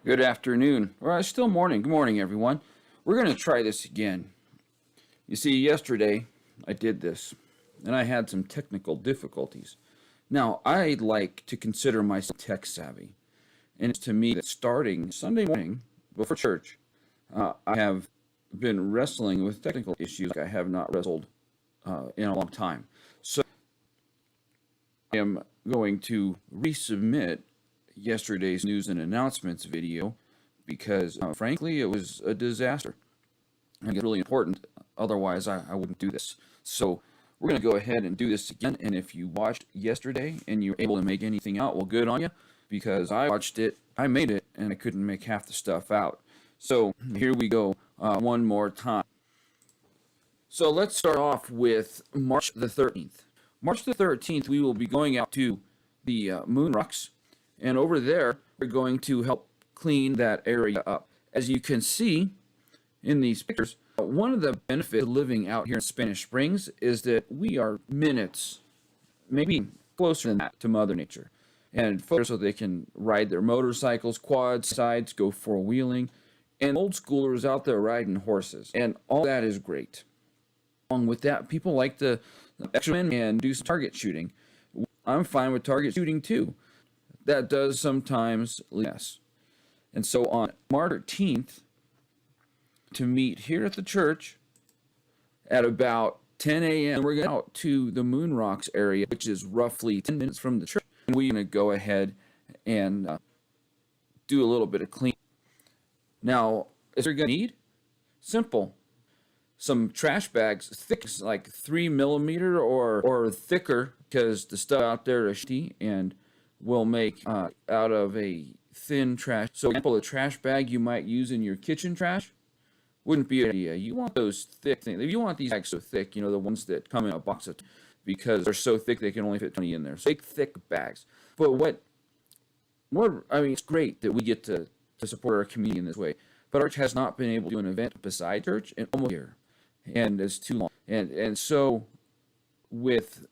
Good afternoon, or still morning. Good morning, everyone. We're going to try this again. You see, yesterday I did this, and I had some technical difficulties. Now, I like to consider myself tech savvy, and it's to me that starting Sunday morning before church, I have been wrestling with technical issues like I have not wrestled in a long time. So I am going to resubmit yesterday's news and announcements video because, frankly, it was a disaster. I think it's really important. Otherwise, I wouldn't do this. So we're going to go ahead and do this again. And if you watched yesterday and you were able to make anything out, well, good on you. Because I watched it, I made it, and I couldn't make half the stuff out. So here we go one more time. So let's start off with March the 13th. March the 13th, we will be going out to the moon rocks. And over there, we're going to help clean that area up. As you can see in these pictures, one of the benefits of living out here in Spanish Springs is that we are minutes, maybe closer than that, to Mother Nature. And folks, so they can ride their motorcycles, quads, sides, go four-wheeling, and old schoolers out there riding horses. And all that is great. Along with that, people like to experiment and do some target shooting. I'm fine with target shooting too. That does sometimes less. And so on March 13th, to meet here at the church at about 10 a.m., we're going out to the Moon Rocks area, which is roughly 10 minutes from the church. And we're going to go ahead and do a little bit of cleaning. Now, is there going to need? Simple. Some trash bags, thick, like 3 millimeter or thicker, because the stuff out there is shitty and will make out of a thin trash. So, for example, a trash bag you might use in your kitchen trash wouldn't be an idea. You want those thick things. If you want these bags so thick, the ones that come in a box of, because they're so thick they can only fit 20 in there. So, thick bags. But it's great that we get to support our community in this way. But our church has not been able to do an event beside church in almost a year. And it's too long. And so, with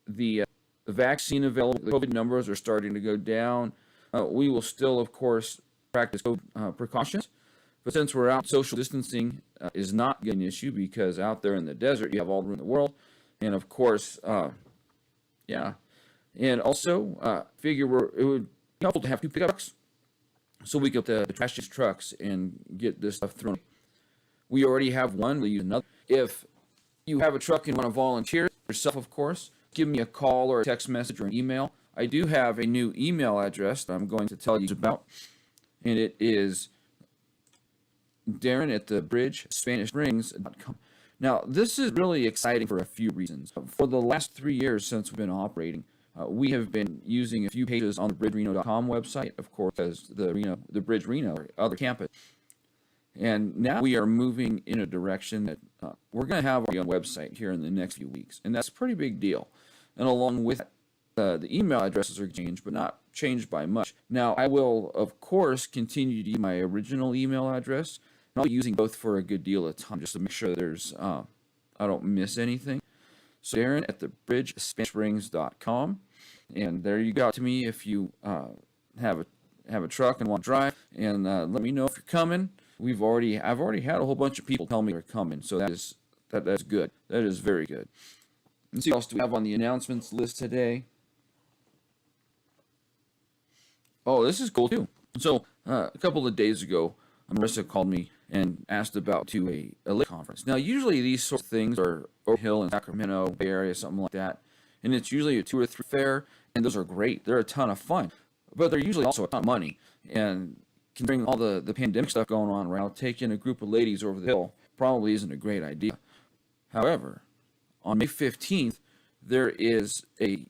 the vaccine available, the COVID numbers are starting to go down. We will still, of course, practice COVID precautions. But since we're out, social distancing is not an issue because out there in the desert, you have all the room in the world. And, of course, And also, figure it would be helpful to have 2 pickup trucks so we get the trash trucks and get this stuff thrown. We already have one. We'll use another. If you have a truck and want to volunteer yourself, of course, give me a call or a text message or an email. I do have a new email address that I'm going to tell you about, and it is Darren@thebridgespanishrings.com. Now, this is really exciting for a few reasons. For the last 3 years since we've been operating, we have been using a few pages on the bridgereno.com website, of course, as the Bridge Reno or other campus. And now we are moving in a direction that we're going to have our own website here in the next few weeks. And that's a pretty big deal. And along with the email addresses are changed, but not changed by much. Now, I will, of course, continue to use my original email address. And I'll be using both for a good deal of time just to make sure there's I don't miss anything. So Darren@thebridgespanishrings.com. And there you go. To me, if you have a truck and want to drive, and let me know if you're coming. I've already had a whole bunch of people tell me they're coming, so that's good. That is very good. Let's see what else do we have on the announcements list today. Oh, this is cool too. So a couple of days ago, Marissa called me and asked about a lit conference. Now, usually these sorts of things are over Hill in Sacramento, Bay Area, something like that, and it's usually a 2 or 3 fair, and those are great. They're a ton of fun, but they're usually also a ton of money. And considering all the pandemic stuff going on right now, taking a group of ladies over the hill probably isn't a great idea. However, on May 15th, there is a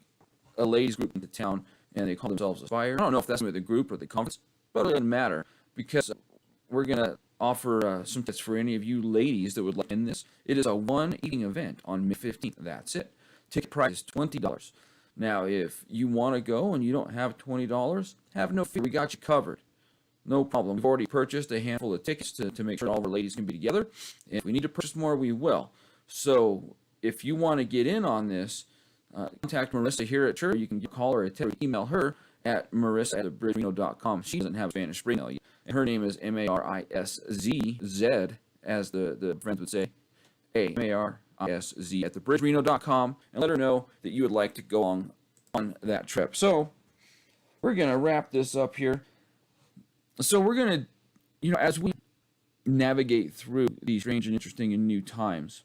ladies group in the town, and they call themselves Aspire. I don't know if that's the group or the conference, but it doesn't matter because we're going to offer some tips for any of you ladies that would like in this. It is a one-evening event on May 15th. That's it. Ticket price is $20. Now, if you want to go and you don't have $20, have no fear. We got you covered. No problem. We've already purchased a handful of tickets to make sure all of our ladies can be together. And if we need to purchase more, we will. So if you want to get in on this, contact Marissa here at church. You can call her or email her at Marissa at bridgereno.com. She doesn't have a Spanish email yet. And her name is MARISZZ, as the friends would say. MARISZ at thebridgereno.com, and let her know that you would like to go on that trip. So we're going to wrap this up here. So we're going to, as we navigate through these strange and interesting and new times,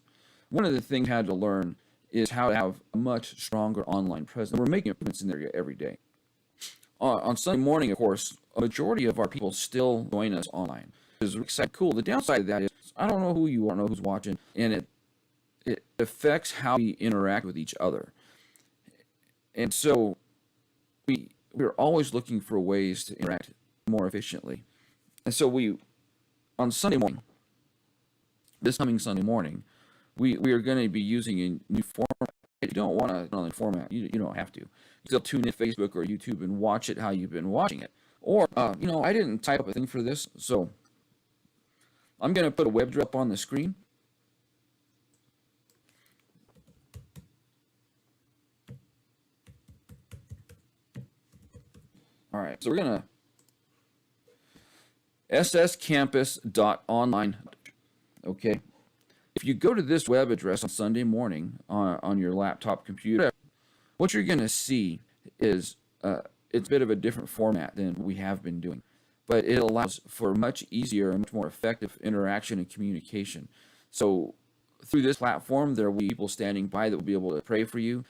one of the things we had to learn is how to have a much stronger online presence. We're making improvements in there every day. On Sunday morning, of course, a majority of our people still join us online. It's exciting, cool. The downside of that is I don't know who you are, I don't know who's watching, and it affects how we interact with each other. And so we're always looking for ways to interact more efficiently. And so on Sunday morning, this coming Sunday morning, we are going to be using a new format. If you don't want an online format, you don't have to. You still tune in Facebook or YouTube and watch it how you've been watching it. Or, I didn't type up a thing for this, so I'm going to put a web address up on the screen. All right, so we're going to sscampus.online. Okay. If you go to this web address on Sunday morning on your laptop computer, what you're going to see is it's a bit of a different format than we have been doing. But it allows for much easier and much more effective interaction and communication. So through this platform, there will be people standing by that will be able to pray for you.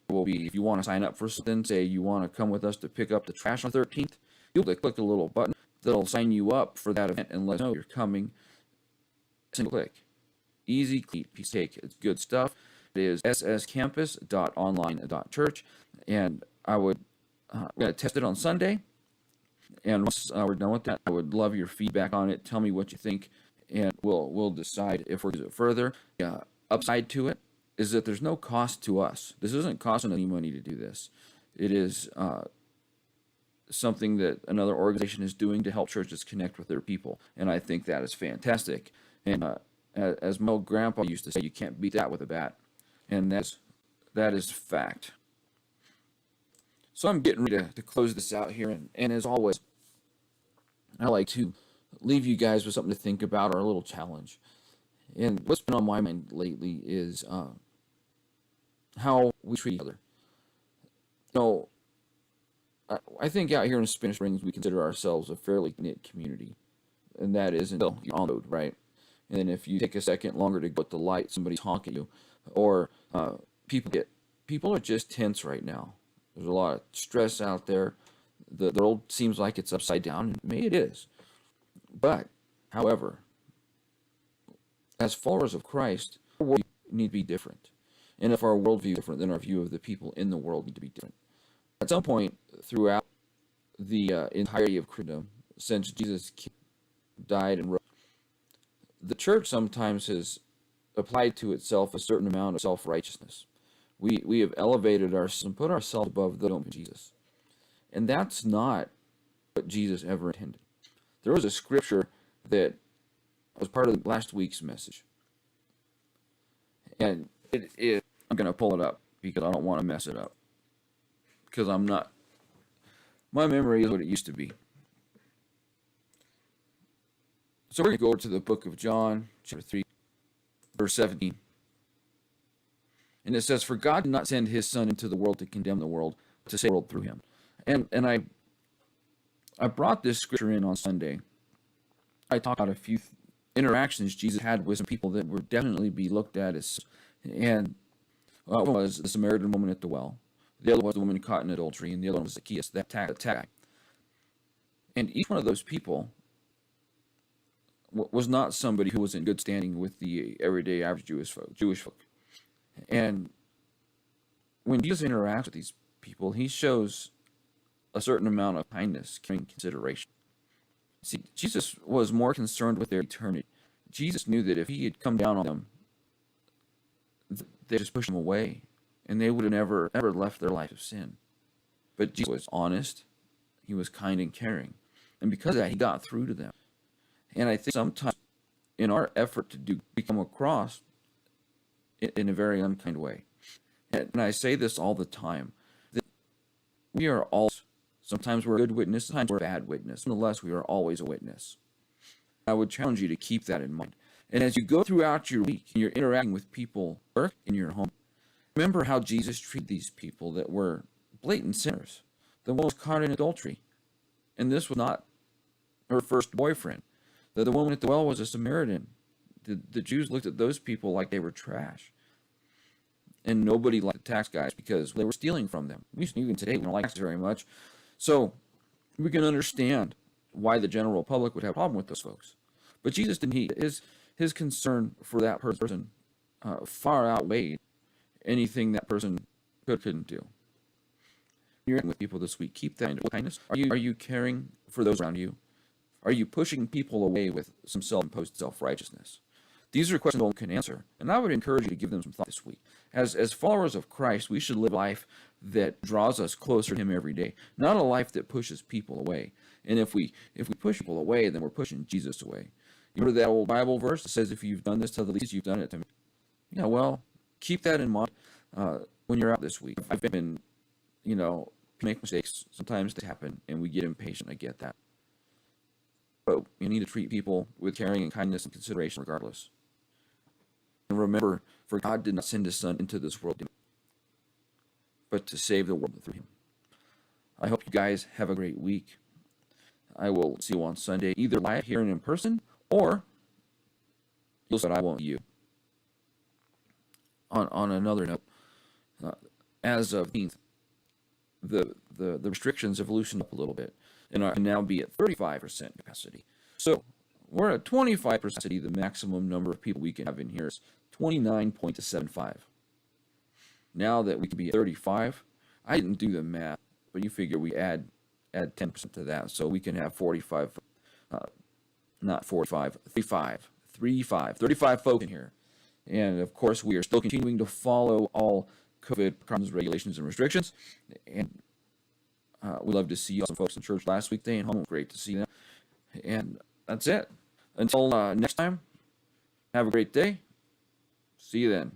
Will be, if you want to sign up for something, say you want to come with us to pick up the trash on the 13th, you'll click the little button that'll sign you up for that event and let us know you're coming. Single click. Easy, piece of cake. It's good stuff. It is sscampus.online.church, and we're going to test it on Sunday. And once we're done with that, I would love your feedback on it. Tell me what you think, and we'll decide if we're going to do it further. Upside to it is that there's no cost to us. This isn't costing any money to do this. It is something that another organization is doing to help churches connect with their people, and I think that is fantastic. And as my old grandpa used to say, you can't beat that with a bat, and that is fact. So I'm getting ready to close this out here, and as always, I like to leave you guys with something to think about or a little challenge. And what's been on my mind lately is how we treat each other. I think out here in Spanish Springs, we consider ourselves a fairly knit community, and that is until you're on the road, right? And then if you take a second longer to go at the light, somebody's honking you, or people are just tense right now. There's a lot of stress out there. The world seems like it's upside down, and maybe it is. But, however, as followers of Christ, our worldview need to be different. And if our worldview is different, then our view of the people in the world need to be different. At some point throughout the entirety of Christendom, since Jesus died and rose, the church sometimes has applied to itself a certain amount of self-righteousness. We have elevated ourselves and put ourselves above the Jesus. And that's not what Jesus ever intended. There was a scripture that was part of last week's message. And I'm going to pull it up because I don't want to mess it up. Because my memory is what it used to be. So we're going to go to the book of John, chapter 3, verse 17. And it says, "For God did not send his Son into the world to condemn the world, but to save the world through him." And I brought this scripture in on Sunday. I talked about a few interactions Jesus had with some people that would definitely be looked at as, and one was the Samaritan woman at the well. The other was the woman caught in adultery, and the other one was Zacchaeus, that attack. And each one of those people was not somebody who was in good standing with the everyday average Jewish folk. And when Jesus interacts with these people, he shows a certain amount of kindness, caring, consideration. See, Jesus was more concerned with their eternity. Jesus knew that if he had come down on them, they'd just push him away, and they would have never left their life of sin. But Jesus was honest, he was kind and caring, and because of that, he got through to them. And I think sometimes in our effort to become across in a very unkind way, and I say this all the time, that we are all Sometimes we're a good witness, sometimes we're a bad witness. Nonetheless, we are always a witness. I would challenge you to keep that in mind. And as you go throughout your week and you're interacting with people at work, in your home, remember how Jesus treated these people that were blatant sinners. The one was caught in adultery. And this was not her first boyfriend. The woman at the well was a Samaritan. The Jews looked at those people like they were trash. And nobody liked the tax guys because they were stealing from them. Even today, we don't like taxes very much. So we can understand why the general public would have a problem with those folks. But Jesus didn't. His concern for that person far outweighed anything that person couldn't do. You're with people this week. Keep that in kindness. Are you caring for those around you? Are you pushing people away with some self-imposed self-righteousness? These are questions no one can answer, and I would encourage you to give them some thought this week. As followers of Christ, we should live a life that draws us closer to Him every day, not a life that pushes people away. And if we push people away, then we're pushing Jesus away. You remember that old Bible verse that says, "If you've done this to the least, you've done it to me." Yeah, well, keep that in mind when you're out this week. I've been, make mistakes. Sometimes they happen, and we get impatient. I get that. But you need to treat people with caring and kindness and consideration regardless. And remember, for God did not send His Son into this world, but to save the world through Him. I hope you guys have a great week. I will see you on Sunday, either live here and in person, or you'll say I won't you. On another note, as of the restrictions have loosened up a little bit, and I can now be at 35% capacity. So we're at 25% capacity. The maximum number of people we can have in here is 29.75. Now that we can be at 35, I didn't do the math, but you figure we add 10% to that, so we can have 45, not 45, 35 folk in here. And of course, we are still continuing to follow all COVID precautions, regulations, and restrictions. And we love to see you. Some folks in church last week, staying home. Great to see them. And that's it. Until next time, have a great day. See you then.